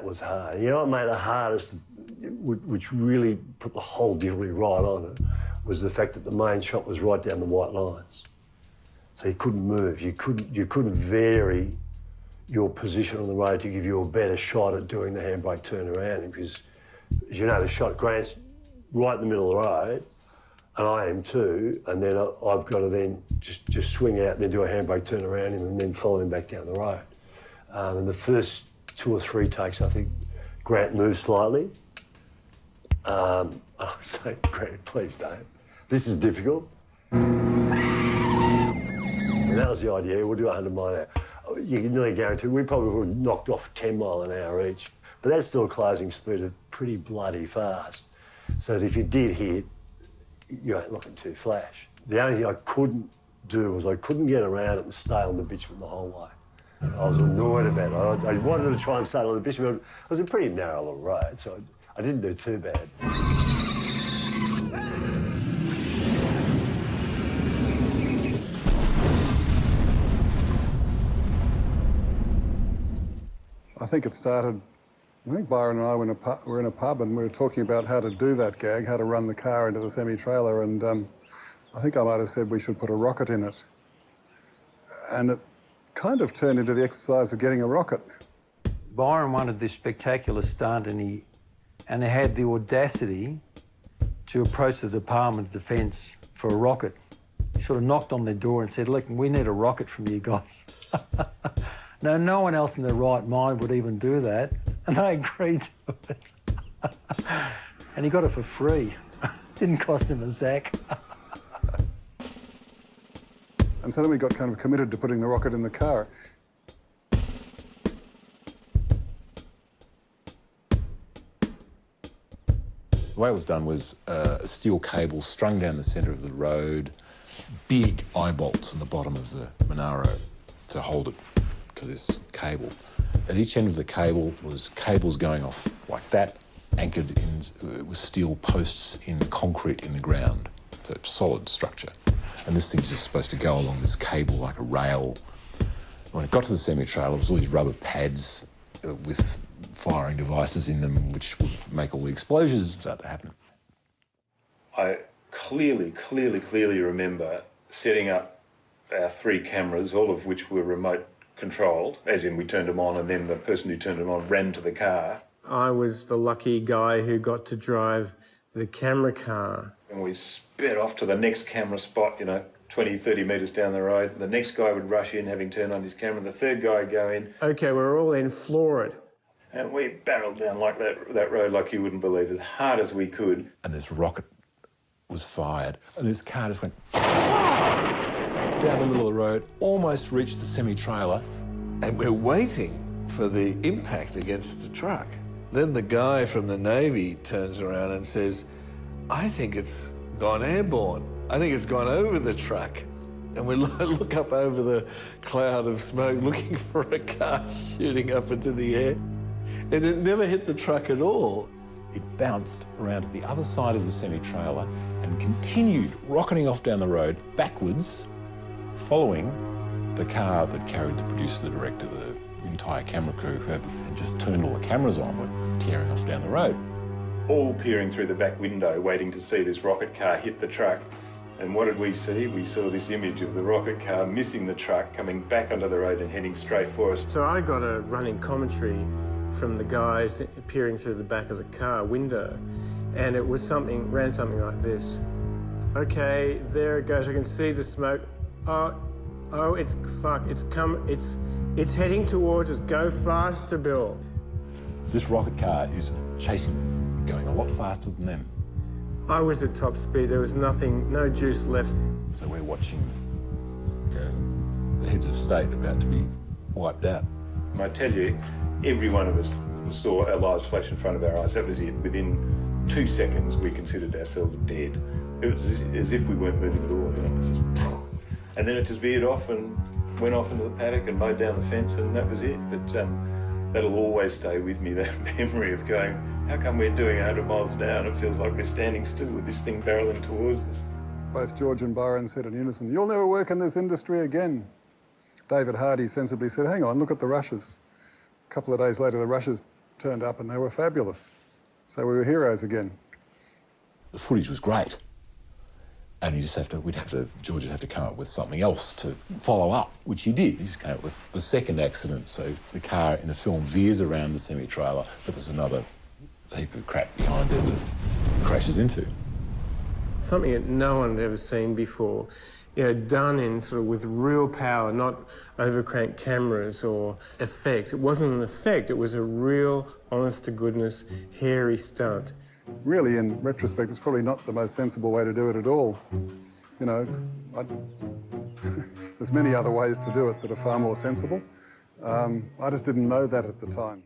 was hard. You know what made it hardest, which really put the whole difficulty right on it, was the fact that the main shot was right down the white lines. So you couldn't move. You couldn't vary your position on the road to give you a better shot at doing the handbrake turnaround, because, as you know, the shot, Grant's right in the middle of the road, and I am too, and then I've got to then just swing out and then do a handbrake turn around him and then follow him back down the road. And the first 2 or 3 takes, I think, Grant moved slightly. I was saying, Grant, please don't. This is difficult. And that was the idea, we'll do 100 mile an hour. You can nearly guarantee, we probably would have knocked off 10 mile an hour each, but that's still a closing speed of pretty bloody fast. So that if you did hit, you ain't looking too flash. The only thing I couldn't do was I couldn't get around it and stay on the bitumen the whole way. I was annoyed about it. I wanted to try and stay on the bitumen. It was a pretty narrow little road, so I didn't do too bad. I think it started, I think Byron and I were in a pub and we were talking about how to do that gag, how to run the car into the semi-trailer, and I think I might have said we should put a rocket in it. And it kind of turned into the exercise of getting a rocket. Byron wanted this spectacular stunt, and he had the audacity to approach the Department of Defence for a rocket. He sort of knocked on their door and said, look, we need a rocket from you guys. Now, no one else in their right mind would even do that, and they agreed to it. And he got it for free. Didn't cost him a zack. And so then we got kind of committed to putting the rocket in the car. The way it was done was a steel cable strung down the centre of the road, big eye bolts on the bottom of the Monaro to hold it to this cable. At each end of the cable was cables going off like that, anchored in with steel posts in concrete in the ground. So solid structure. And this thing's just supposed to go along this cable like a rail. When it got to the semi-trailer, there was all these rubber pads with firing devices in them, which would make all the explosions start to happen. I clearly remember setting up our 3 cameras, all of which were remote controlled, as in we turned them on and then the person who turned them on ran to the car. I was the lucky guy who got to drive the camera car. And we sped off to the next camera spot, you know, 20, 30 metres down the road. The next guy would rush in, having turned on his camera. The third guy would go in. OK, we're all in, floor it. And we barreled down like that road like you wouldn't believe, as hard as we could. And this rocket was fired, and this car just went down the middle of the road, almost reached the semi-trailer. And we're waiting for the impact against the truck. Then the guy from the Navy turns around and says, I think it's gone airborne. I think it's gone over the truck. And we look up over the cloud of smoke looking for a car shooting up into the air. And it never hit the truck at all. It bounced around to the other side of the semi-trailer and continued rocketing off down the road backwards, following the car that carried the producer, the director, the entire camera crew who had just turned all the cameras on, were tearing off down the road. All peering through the back window, waiting to see this rocket car hit the truck. And what did we see? We saw this image of the rocket car missing the truck, coming back onto the road and heading straight for us. So I got a running commentary from the guys peering through the back of the car window, and it was ran something like this. Okay, there it goes. I can see the smoke. Oh, it's heading towards us. Go faster, Bill. This rocket car is chasing them, going a lot faster than them. I was at top speed. There was nothing, no juice left. So we're watching the heads of state about to be wiped out. And I tell you, every one of us saw our lives flash in front of our eyes. That was it. Within 2 seconds, we considered ourselves dead. It was as if we weren't moving at all. You know, it was just... And then it just veered off and went off into the paddock and mowed down the fence, and that was it. But that'll always stay with me, that memory of going, how come we're doing 100 miles an hour and it feels like we're standing still with this thing barreling towards us? Both George and Byron said in unison, you'll never work in this industry again. David Hardy sensibly said, hang on, look at the rushes. A couple of days later, the rushes turned up and they were fabulous. So we were heroes again. The footage was great. And you just have to, George would have to come up with something else to follow up, which he did. He just came up with the second accident. So the car in the film veers around the semi-trailer, but there's another heap of crap behind it that it crashes into. Something that no one had ever seen before, you know, done in sort of with real power, not overcranked cameras or effects. It wasn't an effect, it was a real, honest-to-goodness, hairy stunt. Really, in retrospect, it's probably not the most sensible way to do it at all. You know, there's many other ways to do it that are far more sensible. I just didn't know that at the time.